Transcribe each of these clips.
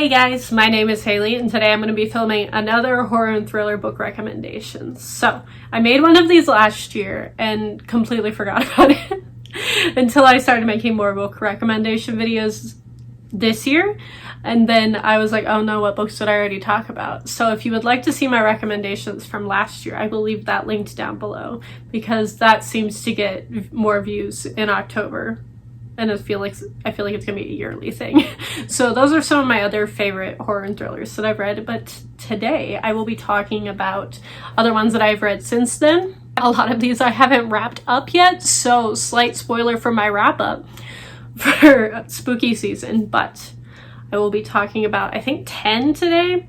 Hey guys, my name is Haley and today I'm going to be filming another horror and thriller book recommendations. So, I made one of these last year and completely forgot about it until I started making more book recommendation videos this year. And then I was like, oh no, what books did I already talk about? So if you would like to see my recommendations from last year, I will leave that linked down below because that seems to get more views in October. And I feel like it's gonna be a yearly thing. So those are some of my other favorite horror and thrillers that I've read, but today I will be talking about other ones that I've read since then. A lot of these I haven't wrapped up yet, so slight spoiler for my wrap up for spooky season, but I will be talking about, I think, 10 today.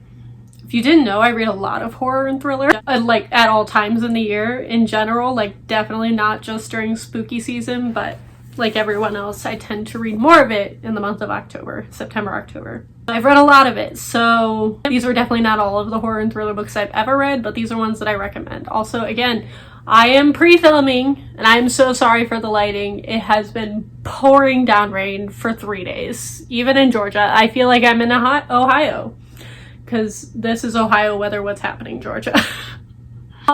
If you didn't know, I read a lot of horror and thriller, like at all times in the year in general, like definitely not just during spooky season, but like everyone else, I tend to read more of it in the month of October, September, October. I've read a lot of it, so these are definitely not all of the horror and thriller books I've ever read, but these are ones that I recommend. Also, again, I am pre-filming, and I'm so sorry for the lighting. It has been pouring down rain for 3 days, even in Georgia. I feel like I'm in Ohio, because this is Ohio weather, what's happening, Georgia.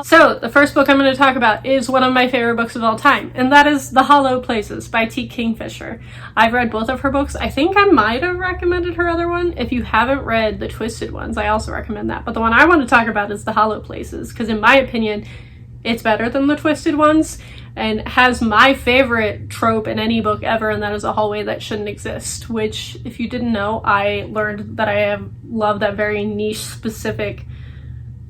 So, the first book I'm going to talk about is one of my favorite books of all time, and that is The Hollow Places by T. Kingfisher. I've read both of her books. I think I might have recommended her other one. If you haven't read the Twisted ones, I also recommend that. But the one I want to talk about is The Hollow Places, because in my opinion, it's better than the Twisted ones, and has my favorite trope in any book ever, and that is a hallway that shouldn't exist, which, if you didn't know, I learned that I love that very niche, specific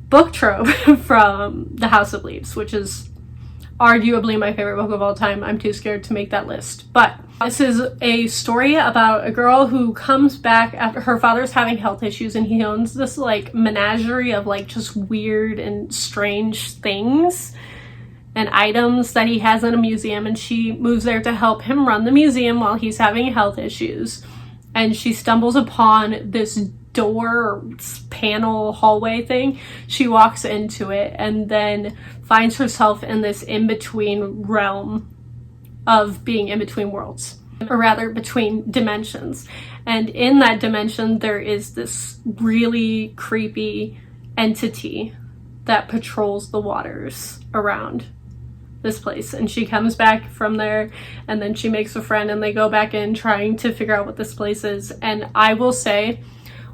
book trope from The House of Leaves, which is arguably my favorite book of all time. I'm too scared to make that list. But this is a story about a girl who comes back after her father's having health issues, and he owns this like menagerie of like just weird and strange things and items that he has in a museum, and she moves there to help him run the museum while he's having health issues. And she stumbles upon this door panel hallway thing. She walks into it and then finds herself in this in-between realm of being in between worlds, or rather between dimensions. And in that dimension there is this really creepy entity that patrols the waters around this place, and she comes back from there and then she makes a friend and they go back in trying to figure out what this place is. And I will say,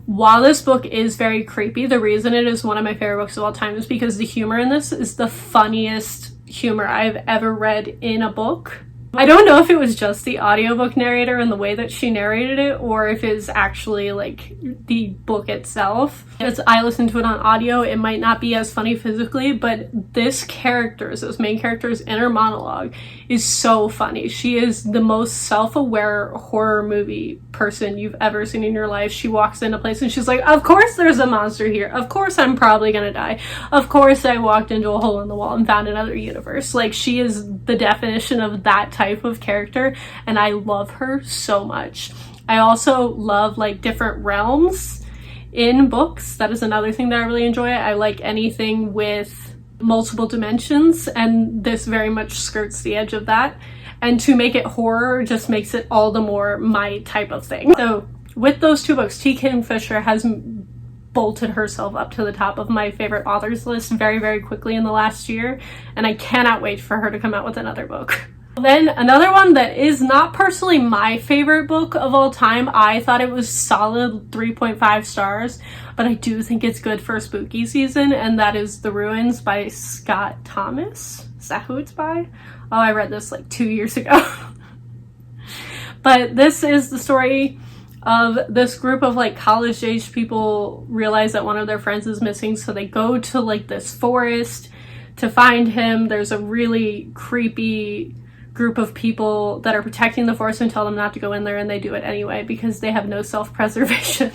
while this book is very creepy, the reason it is one of my favorite books of all time is because the humor in this is the funniest humor I've ever read in a book. I don't know if it was just the audiobook narrator and the way that she narrated it, or if it's actually like the book itself. As I listened to it on audio, it might not be as funny physically, but this main character's inner monologue is so funny. She is the most self-aware horror movie person you've ever seen in your life. She walks into a place and she's like, of course there's a monster here. Of course I'm probably gonna die. Of course I walked into a hole in the wall and found another universe. Like, she is the definition of that type of character, and I love her so much. I also love like different realms in books. That is another thing that I really enjoy. I like anything with multiple dimensions, and this very much skirts the edge of that. And to make it horror just makes it all the more my type of thing. So with those two books, T. Kingfisher has bolted herself up to the top of my favorite authors list very, very quickly in the last year, and I cannot wait for her to come out with another book. Then another one that is not personally my favorite book of all time. I thought it was solid 3.5 stars, but I do think it's good for spooky season, and that is The Ruins by Scott Thomas. Is that who it's by? Oh, I read this like 2 years ago. But this is the story of this group of like college-age people realize that one of their friends is missing, so they go to like this forest to find him. There's a really creepy group of people that are protecting the forest and tell them not to go in there, and they do it anyway because they have no self-preservation.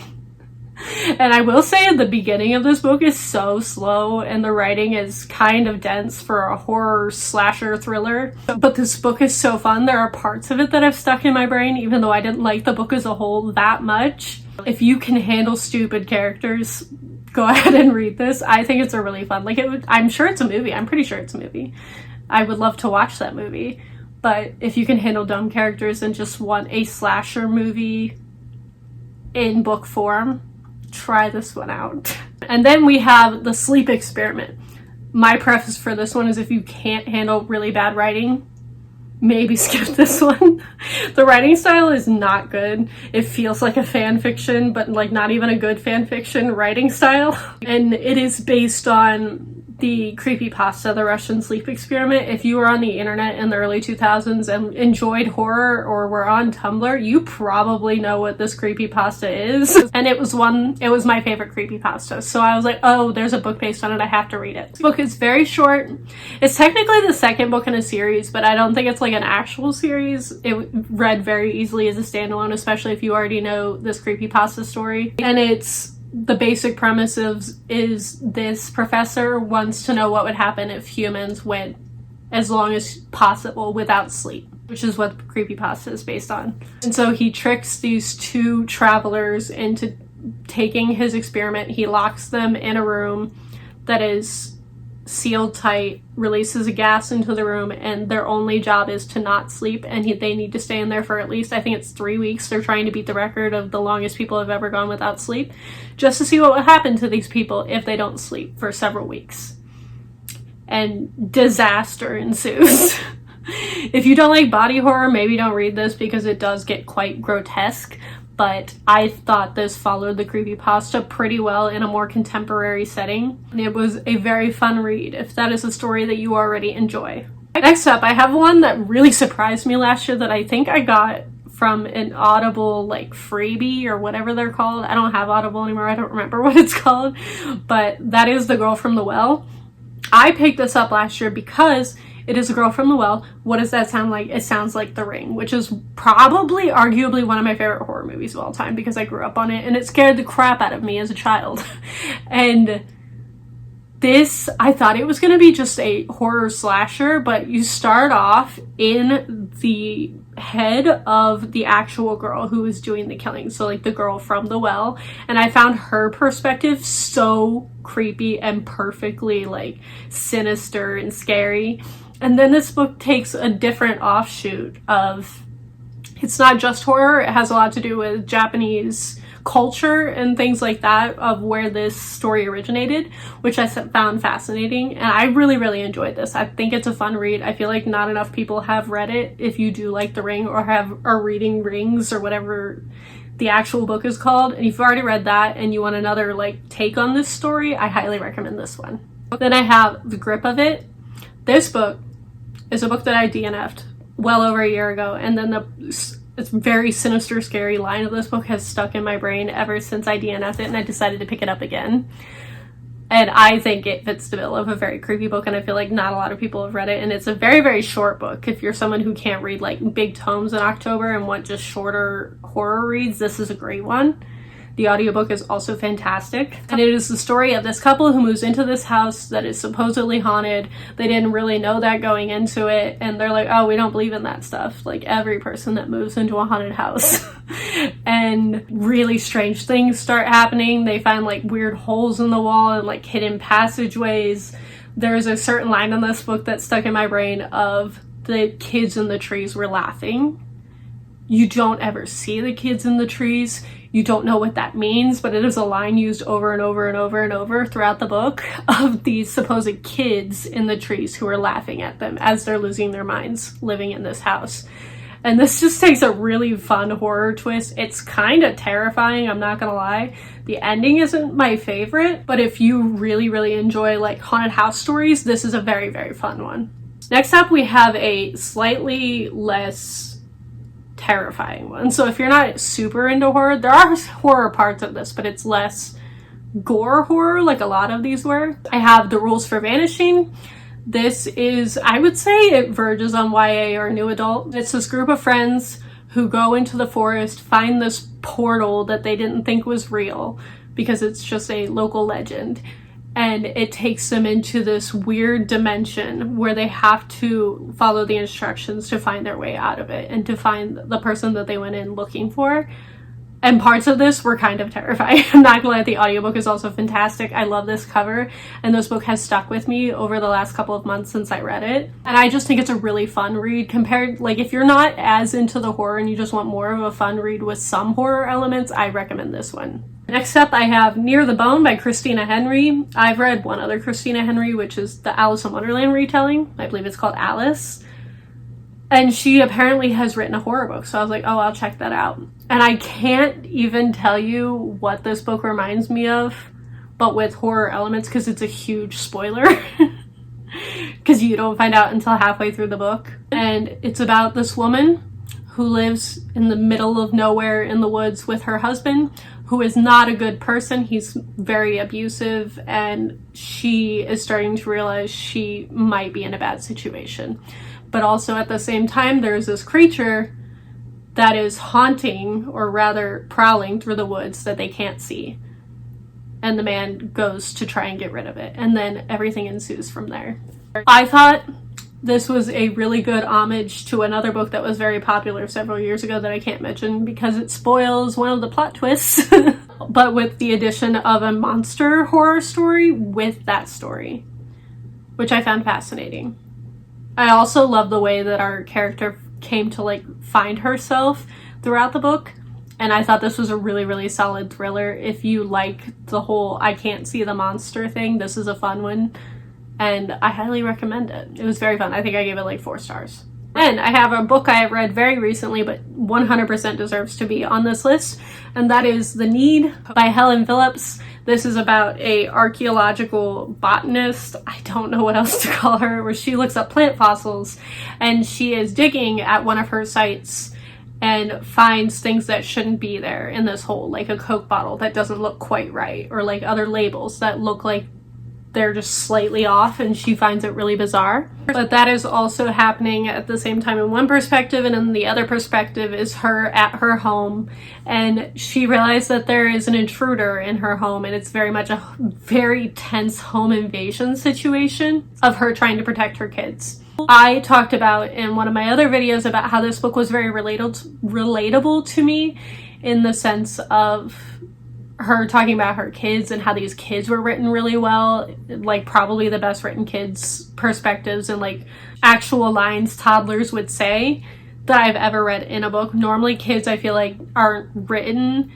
And I will say the beginning of this book is so slow and the writing is kind of dense for a horror slasher thriller, but this book is so fun. There are parts of it that have stuck in my brain even though I didn't like the book as a whole that much. If you can handle stupid characters, go ahead and read this. I think it's a really fun, I'm sure it's a movie. I'm pretty sure it's a movie. I would love to watch that movie. But if you can handle dumb characters and just want a slasher movie in book form, try this one out. And then we have the sleep experiment. My preface for this one is if you can't handle really bad writing, maybe skip this one. The writing style is not good. It feels like a fan fiction, but like not even a good fan fiction writing style. And it is based on the creepypasta, the Russian sleep experiment. If you were on the internet in the early 2000s and enjoyed horror or were on Tumblr, you probably know what this creepypasta is. And it was my favorite creepypasta. So I was like, oh, there's a book based on it, I have to read it. This book is very short. It's technically the second book in a series, but I don't think it's like an actual series. It read very easily as a standalone, especially if you already know this creepypasta story. And the basic premise is this professor wants to know what would happen if humans went as long as possible without sleep, which is what creepypasta is based on. And so he tricks these two travelers into taking his experiment. He locks them in a room that is sealed tight, releases a gas into the room, and their only job is to not sleep, and they need to stay in there for at least, I think it's 3 weeks. They're trying to beat the record of the longest people have ever gone without sleep, just to see what would happen to these people if they don't sleep for several weeks. And disaster ensues. If you don't like body horror, maybe don't read this because it does get quite grotesque. But I thought this followed the creepypasta pretty well in a more contemporary setting. And it was a very fun read if that is a story that you already enjoy. Next up, I have one that really surprised me last year that I think I got from an Audible like freebie or whatever they're called. I don't have Audible anymore. I don't remember what it's called. But that is The Girl from the Well. I picked this up last year because it is A Girl from the Well. What does that sound like? It sounds like The Ring, which is probably arguably one of my favorite horror movies of all time because I grew up on it and it scared the crap out of me as a child. And this, I thought it was going to be just a horror slasher, but you start off in the head of the actual girl who is doing the killing. So like the girl from the well. And I found her perspective so creepy and perfectly like sinister and scary. And then this book takes a different offshoot of, it's not just horror, it has a lot to do with Japanese culture and things like that of where this story originated, which I found fascinating. And I really, really enjoyed this. I think it's a fun read. I feel like not enough people have read it. If you do like The Ring or are reading Rings or whatever the actual book is called, and if you've already read that and you want another like take on this story, I highly recommend this one. Then I have The Grip of It. This book is a book that I DNF'd well over a year ago, and then it's very sinister, scary line of this book has stuck in my brain ever since I DNF'd it, and I decided to pick it up again. And I think it fits the bill of a very creepy book, and I feel like not a lot of people have read it, and it's a very, very short book. If you're someone who can't read like big tomes in October and want just shorter horror reads, this is a great one. The audiobook is also fantastic. And it is the story of this couple who moves into this house that is supposedly haunted. They didn't really know that going into it. And they're like, oh, we don't believe in that stuff. Like every person that moves into a haunted house. And really strange things start happening. They find like weird holes in the wall and like hidden passageways. There's a certain line in this book that stuck in my brain of the kids in the trees were laughing. You don't ever see the kids in the trees. You don't know what that means, but it is a line used over and over and over and over throughout the book of these supposed kids in the trees who are laughing at them as they're losing their minds living in this house. And this just takes a really fun horror twist. It's kind of terrifying, I'm not gonna lie. The ending isn't my favorite, but if you really, really enjoy like haunted house stories, this is a very, very fun one. Next up, we have a slightly less terrifying one. So if you're not super into horror, there are horror parts of this, but it's less gore horror like a lot of these were. I have The Rules for Vanishing. This is, I would say it verges on YA or new adult. It's this group of friends who go into the forest, find this portal that they didn't think was real because it's just a local legend. And it takes them into this weird dimension where they have to follow the instructions to find their way out of it and to find the person that they went in looking for. And parts of this were kind of terrifying. I'm not gonna lie, the audiobook is also fantastic. I love this cover, and this book has stuck with me over the last couple of months since I read it. And I just think it's a really fun read compared, like, if you're not as into the horror and you just want more of a fun read with some horror elements, I recommend this one. Next up, I have Near the Bone by Christina Henry. I've read one other Christina Henry, which is the Alice in Wonderland retelling. I believe it's called Alice. And she apparently has written a horror book, so I was like, oh, I'll check that out. And I can't even tell you what this book reminds me of, but with horror elements, because it's a huge spoiler. Because you don't find out until halfway through the book. And it's about this woman who lives in the middle of nowhere in the woods with her husband, who is not a good person. He's very abusive, and she is starting to realize she might be in a bad situation. But also at the same time, there's this creature that is haunting, or rather prowling through the woods that they can't see. And the man goes to try and get rid of it. And then everything ensues from there. I thought this was a really good homage to another book that was very popular several years ago that I can't mention because it spoils one of the plot twists. But with the addition of a monster horror story with that story, which I found fascinating. I also love the way that our character came to like find herself throughout the book, and I thought this was a really, really solid thriller. If you like the whole I can't see the monster thing, this is a fun one, and I highly recommend it. It was very fun. I think I gave it like 4 stars. And I have a book I have read very recently but 100% deserves to be on this list, and that is The Need by Helen Phillips. This is about a archaeological botanist, I don't know what else to call her, where she looks up plant fossils, and she is digging at one of her sites and finds things that shouldn't be there in this hole, like a Coke bottle that doesn't look quite right, or like other labels that look like they're just slightly off, and she finds it really bizarre. But that is also happening at the same time in one perspective, and in the other perspective is her at her home, and she realized that there is an intruder in her home, and it's very much a very tense home invasion situation of her trying to protect her kids. I talked about in one of my other videos about how this book was very relatable to me, in the sense of her talking about her kids and how these kids were written really well, like probably the best written kids perspectives and like actual lines toddlers would say that I've ever read in a book. Normally kids, I feel like, aren't written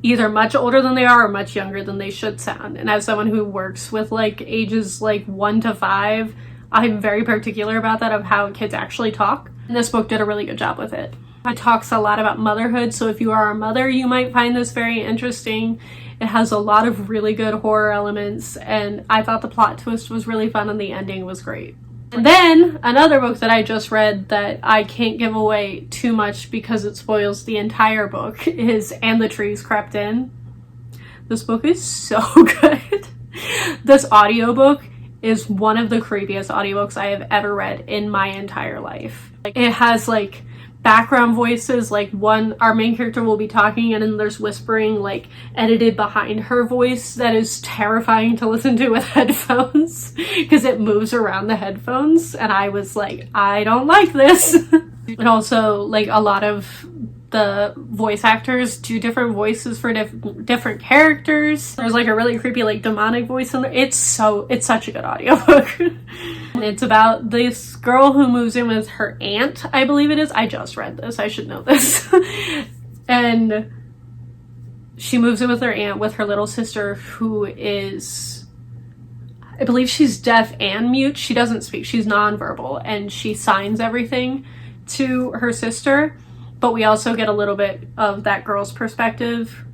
either much older than they are or much younger than they should sound. And as someone who works with like ages like 1 to 5, I'm very particular about that, of how kids actually talk. And this book did a really good job with it. It talks a lot about motherhood, so if you are a mother, you might find this very interesting. It has a lot of really good horror elements, and I thought the plot twist was really fun and the ending was great. And then another book that I just read that I can't give away too much because it spoils the entire book is And the Trees Crept In. This book is so good. This audiobook is one of the creepiest audiobooks I have ever read in my entire life. It has like background voices, like our main character will be talking and then there's whispering like edited behind her voice that is terrifying to listen to with headphones because it moves around the headphones, and I was like, I don't like this. And also like a lot of the voice actors do different voices for different characters. There's like a really creepy like demonic voice in there. It's such a good audiobook. And it's about this girl who moves in with her aunt, I believe it is. I just read this, I should know this. And she moves in with her aunt with her little sister, who is, I believe she's deaf and mute. She doesn't speak, she's nonverbal, and she signs everything to her sister. But we also get a little bit of that girl's perspective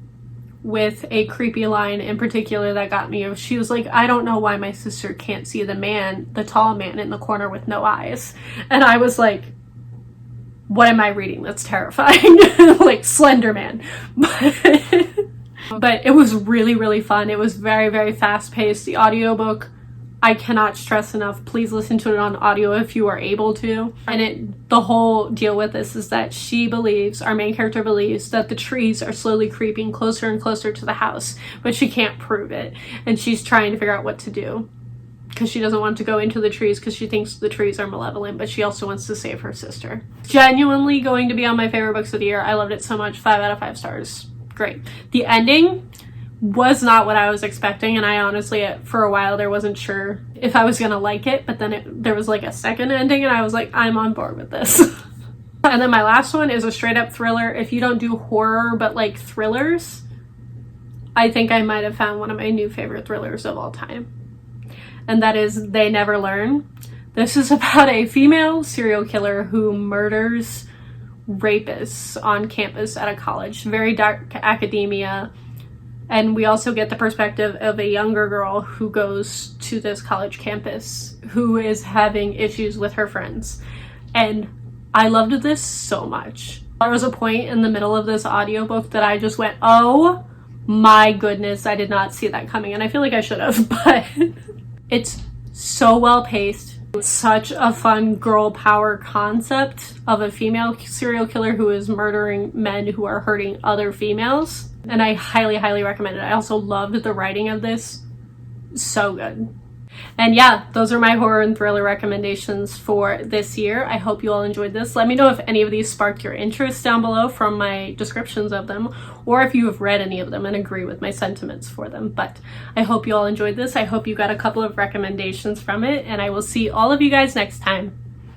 with a creepy line in particular that got me. She was like, I don't know why my sister can't see the tall man in the corner with no eyes. And I was like, what am I reading that's terrifying? Like Slender Man. But it was really, really fun. It was very, very fast paced. The audiobook, I cannot stress enough, please listen to it on audio if you are able to. And the whole deal with this is that our main character believes that the trees are slowly creeping closer and closer to the house, but she can't prove it. And she's trying to figure out what to do because she doesn't want to go into the trees because she thinks the trees are malevolent, but she also wants to save her sister. Genuinely going to be on my favorite books of the year. I loved it so much. 5 out of 5 stars. Great. great. The ending was not what I was expecting, and I honestly, for a while there, wasn't sure if I was gonna like it, but then there was like a second ending and I was like, I'm on board with this. And then my last one is a straight up thriller. If you don't do horror but like thrillers, I think I might have found one of my new favorite thrillers of all time, and that is They Never Learn. This is about a female serial killer who murders rapists on campus at a college. Very dark academia. And we also get the perspective of a younger girl who goes to this college campus who is having issues with her friends. And I loved this so much. There was a point in the middle of this audiobook that I just went, oh my goodness, I did not see that coming. And I feel like I should have, but it's so well paced. It's such a fun girl power concept of a female serial killer who is murdering men who are hurting other females. And I highly, highly recommend it. I also loved the writing of this. So good. And yeah, those are my horror and thriller recommendations for this year. I hope you all enjoyed this. Let me know if any of these sparked your interest down below from my descriptions of them, or if you have read any of them and agree with my sentiments for them. But I hope you all enjoyed this. I hope you got a couple of recommendations from it, and I will see all of you guys next time.